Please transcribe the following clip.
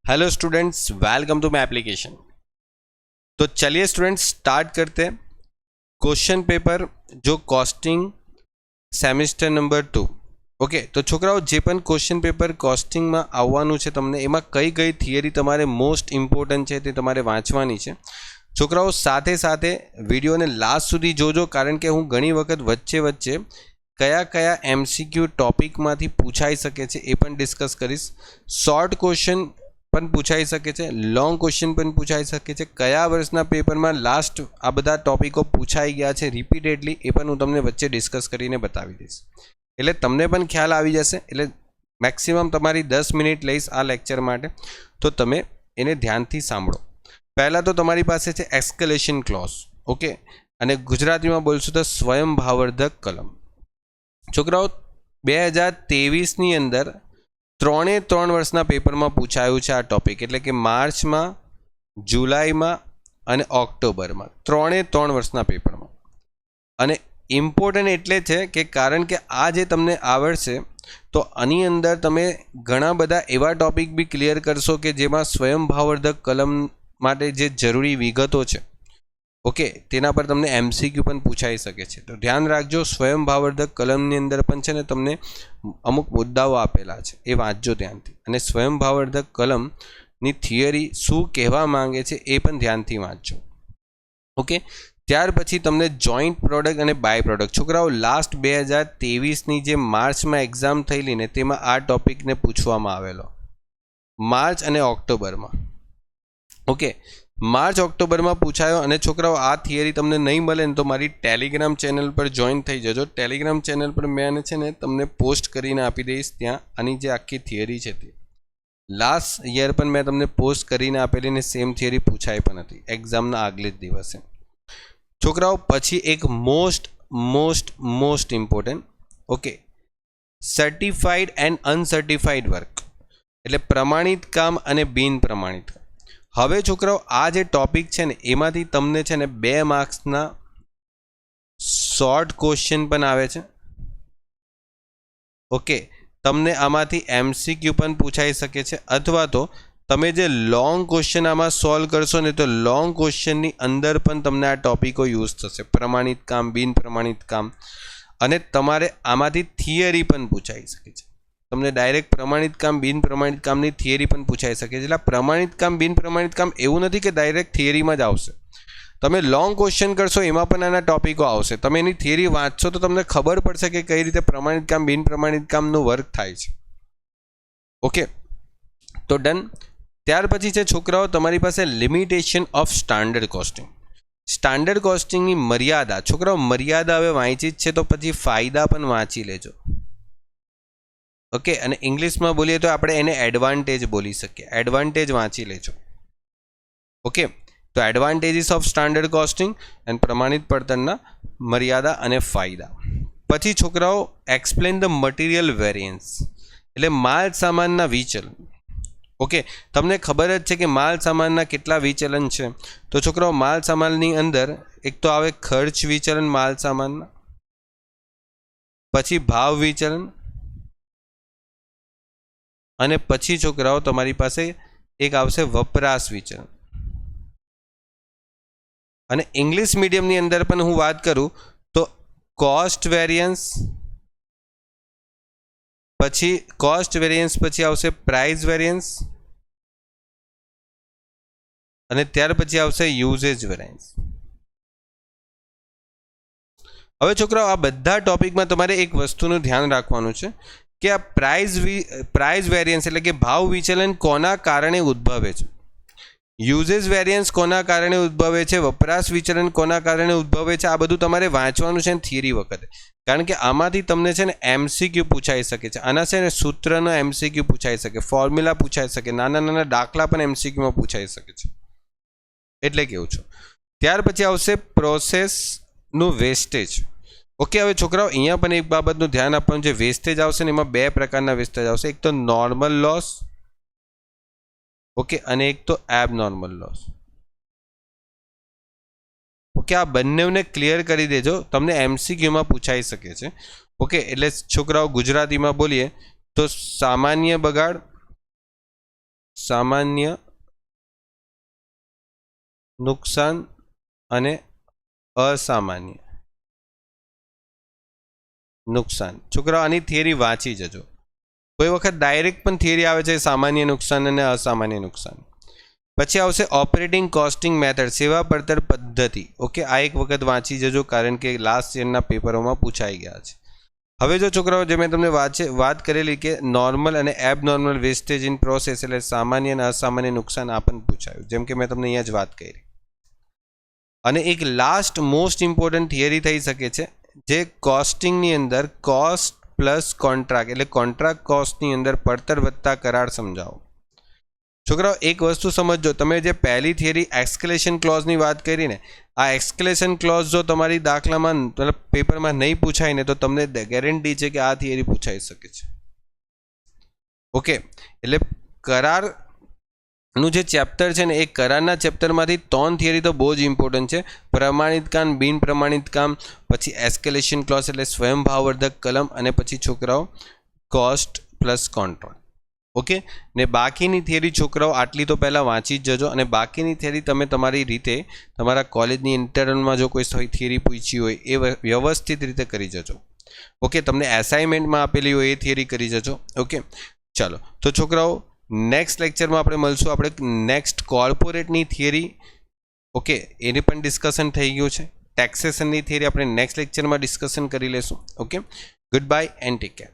Hello students, welcome to my application. तो चलिए students start करते हैं। क्वेश्चन पेपर जो कॉस्टिंग सेमिस्टर नंबर 2। ओके, तो छोकराओ जे पण क्वेश्चन पेपर कॉस्टिंग में आववानुं छे तमने एमां कई कई थियरी तमारे मोस्ट इम्पोर्टન્ટ छे ते तमारे वांचवानी छे। छोकराओ साथे साथे विडियो ने लास्ट सुधी जोजो, कारण के हूँ घणी वखत वच्चे वच्चे कया कया एमसीक्यू टॉपिक मांथी पूछाई सके छे ए पण डिस्कस करीश। शॉर्ट क्वेश्चन पण पूछाई सके छे, लॉन्ग क्वेश्चन पण पूछाई सके छे। कया वर्षना पेपर में लास्ट आ बधा टॉपिको पूछाई गया छे रिपीटेडली ए पण हूँ तमने वच्चे डिस्कस करीने बतावी दईश, एटले तमने पण ख्याल आवी जशे। एटले मैक्सिमम तमारी 10 मिनिट लईश आ लेक्चर माटे, तो तमे एने ध्यानथी सांभळो। पहला तो तमारी पासे छे एक्सक्लेमेशन क्लॉज, ओके, अने गुजराती में बोलशो तो स्वयंभावर्धक कलम। छोकराओ 2023 नी अंदर 3 वर्षना पेपर में पूछायु है आ टॉपिक, एटले कि मार्च में, जुलाई में अने ऑक्टोबर में 3 वर्षना पेपर में। अने इम्पोर्टન્ટ एटले छे कि कारण के आ जे तमने आवड़शे तो आनी अंदर तमे घणा बधा एवा टॉपिक भी क्लियर करशो कि जेमां स्वयंभावर्धक कलम माटे जे जरूरी विगतो छे, ओके, तेना पर तमने एमसीक्यू पण पूछाई सके छे। तो ध्यान राखजो, स्वयंभावर्धक कलमनी अंदर पण छे ने तमने अमुक मुद्दाओ आपेला छे ए वांचजो ध्यानथी, अने स्वयंभावर्धक कलमनी थियरी शुं कहेवा मांगे छे ए पण ध्यानथी वांचजो। ओके, त्यार पछी तमने जॉइंट प्रोडक्ट अने बाय प्रोडक्ट। छोकराओ लास्ट 2023 नी जे मार्च में एक्जाम थयेली ने तेमां आ टॉपिक ने पूछवामां आवेलो, मार्च अने ऑक्टोबर में। ओके, मार्च ऑक्टोबर में पूछायो। अने छोकराओ आ थियरी तमने नहीं मळे ने तो मारी टेलिग्राम चेनल पर जॉइन थई जजो। टेलिग्राम चेनल पर मैं छे ने तमने पोस्ट करीने आपी दईश, त्यां आनी जे आखी थियरी छे ते लास्ट ईयर पण मैं तमने पोस्ट करीने आपेली ने सेम थियरी पूछाई पण हती एक्जामना आगले ज दिवसे। छोकराओ पछी एक most most most important, okay, certified and uncertified work, एटले प्रमाणित काम अने बिन प्रमाणित काम। हवे छोकराओ आ जे टॉपिक छे ने एमांथी तमने छे ने 2 मार्क्सना शॉर्ट क्वेश्चन पण आवे छे। ओके, तमने आमांथी एमसीक्यू पण पूछाई सके छे, अथवा तो तमे जे लॉन्ग क्वेश्चन आमां सॉल्व करशो ने तो लॉन्ग क्वेश्चननी अंदर पण तमने आ टॉपिको यूज थशे, प्रमाणित काम, बिन प्रमाणित काम, अने तमारे आमांथी थियरी पण पूछाई सके छे। तमने डायरेक्ट प्रमाणित काम, बिन प्रमाणित कामनी थियरी पण पूछाई सके छे। प्रमाणित काम, बिन प्रमाणित काम एवुं नथी कि डायरेक्ट थियरी में ज आवशे। तमे लॉन्ग क्वेश्चन करशो एमां पण आना टॉपिको आवशे। तमे एनी थियरी वांचशो तो तमने खबर पड़शे कि कई रीते प्रमाणित काम, बिन प्रमाणित कामनुं वर्क थाय छे। ओके, तो डन। त्यार पछी छे छोकराओ तमारी पासे limitation of standard costing. Standard कॉस्टिंगनी मर्यादा। छोकराओ मर्यादा हवे वांची ज छे तो पछी फायदा पण वांची लेजो। ओके, अने इंग्लिश में बोलीए तो आपणे एने एडवांटेज बोली सकीए, एडवांटेज वाँची लेजो। ओके, तो advantages of standard costing and प्रमाणित पड़तरना मर्यादा अने फायदा। पछी छोकराओ एक्सप्लेन द मटीरियल वेरियंस, एटले माल सामानना विचलन। ओके, तमने खबर ज छे कि माल सामानना केटला विचलन छे। तो छोकराओ माल सामाननी अंदर एक तो आवे खर्च विचलन माल सामानना, पछी भाव विचलन, अने पछी छोकराओ तमारी पासे एक आवशे वपराश विचलन। अने इंग्लिश मीडियम नी अंदर पण हूँ बात करूँ तो कॉस्ट वेरियंस, पछी कॉस्ट वेरियंस पछी आवशे प्राइस वेरियंस, अने त्यार पछी आवशे यूजेज वेरियंस। हवे छोकराओ आ बधा टॉपिक में तमारे एक वस्तुनुं ध्यान राखवानुं छे कि आ प्राइस वेरियंस एटले कि भाव विचलन कोना कारणे उद्भवे छे, यूजेज वेरियंस कोना कारणे उद्भवे छे, वपराश विचलन कोना कारणे उद्भवे छे। आ बधुं तमारे वांचवानुं छे थियरी वखते, कारण के आमांथी तमने छे ने एमसीक्यू पूछाई सके छे। आना छे ने सूत्रनो एमसीक्यू पूछाई सके, फॉर्म्युला पूछाई सके, नाना नाना दाखला पण एमसीक्यू में पूछाई सके छे, एटले केवुं छुं। त्यार पछी आवशे प्रोसेसनुं वेस्टेज। ओके, हवे छोकराओ अहींया पण एक बाबतनुं ध्यान आपवानुं छे। वेस्टेज आवशे ने एमां 2 प्रकारना वेस्टेज आवशे, एक तो नॉर्मल लॉस, ओके, अने एक तो एबनॉर्मल लॉस। ओके, आ बंनेवने क्लियर करी देजो, तमने एमसीक्यू में पूछाई सके छे। ओके, एटले छोकराओ गुजराती में बोलीए तो सामान्य बगाड़, સામાન્ય નુકસાન અને અસામાન્ય નુકસાન. છોકરાઓ આની થિયરી વાંચી જજો. કોઈ વખત ડાયરેક્ટ પણ થિયરી આવે છે સામાન્ય નુકસાન અને અસામાન્ય નુકસાન. પછી આવશે ઓપરેટિંગ કોસ્ટિંગ મેથડ, સેવા પડતર પદ્ધતિ. ઓકે, આ એક વખત વાંચી જજો કારણ કે લાસ્ટ યરના પેપરોમાં પૂછાઈ ગયા છે. હવે જો છોકરાઓ જે મેં તમને વાત કરેલી કે નોર્મલ અને એબનોર્મલ વેસ્ટેજ ઇન પ્રોસેસ એટલે સામાન્ય અને અસામાન્ય નુકસાન આ પણ પૂછાયું, જેમ કે મેં તમને અહીંયા જ વાત કરી. અને એક લાસ્ટ મોસ્ટ ઇમ્પોર્ટન્ટ થિયરી થઈ શકે છે જે કોસ્ટિંગની અંદર કોસ્ટ પ્લસ કોન્ટ્રાક્ટ એટલે કોન્ટ્રાક્ટ કોસ્ટની અંદર પડતર વત્તા કરાર સમજાવો. છોકરાઓ એક વસ્તુ સમજજો, તમે જે પહેલી થિયરી એસ્કેલેશન ક્લોઝની વાત કરી ને, આ એસ્કેલેશન ક્લોઝ જો તમારી દાખલામાં મતલબ પેપરમાં નહીં પૂછાય ને તો તમને ગેરંટી છે કે આ થિયરી પૂછાઈ શકે છે. ઓકે, એટલે કરારનું જે ચેપ્ટર છે ને એ કરારના ચેપ્ટરમાંથી 3 થિયરી તો બહુ જ ઇમ્પોર્ટન્ટ છે. પ્રમાણિત કામ, બિન પ્રમાણિત કામ, પછી એસ્કેલેશન ક્લોઝ એટલે સ્વયંભાવવર્ધક કલમ, અને પછી છોકરાઓ કોસ્ટ પ્લસ કોન્ટ્રાક્ટ. ઓકે, ને બાકીની થિયરી છોકરાઓ આટલી તો પહેલાં વાંચી જ જજો, અને બાકીની થિયરી તમે તમારી રીતે તમારા કોલેજની ઇન્ટરનલમાં જો કોઈ થિયરી પૂછી હોય એ વ્યવસ્થિત રીતે કરી જજો. ઓકે, તમને એસાઇનમેન્ટમાં આપેલી હોય એ થિયરી કરી જજો. ઓકે, ચાલો તો છોકરાઓ નેક્સ્ટ લેક્ચરમાં આપણે મળશું. આપણે નેક્સ્ટ કોર્પોરેટની થિયરી, ઓકે, એની પણ ડિસ્કશન થઈ ગયું છે. ટેક્સેશનની થિયરી આપણે નેક્સ્ટ લેક્ચરમાં ડિસ્કશન કરી લેશું. Okay, good bye and take care.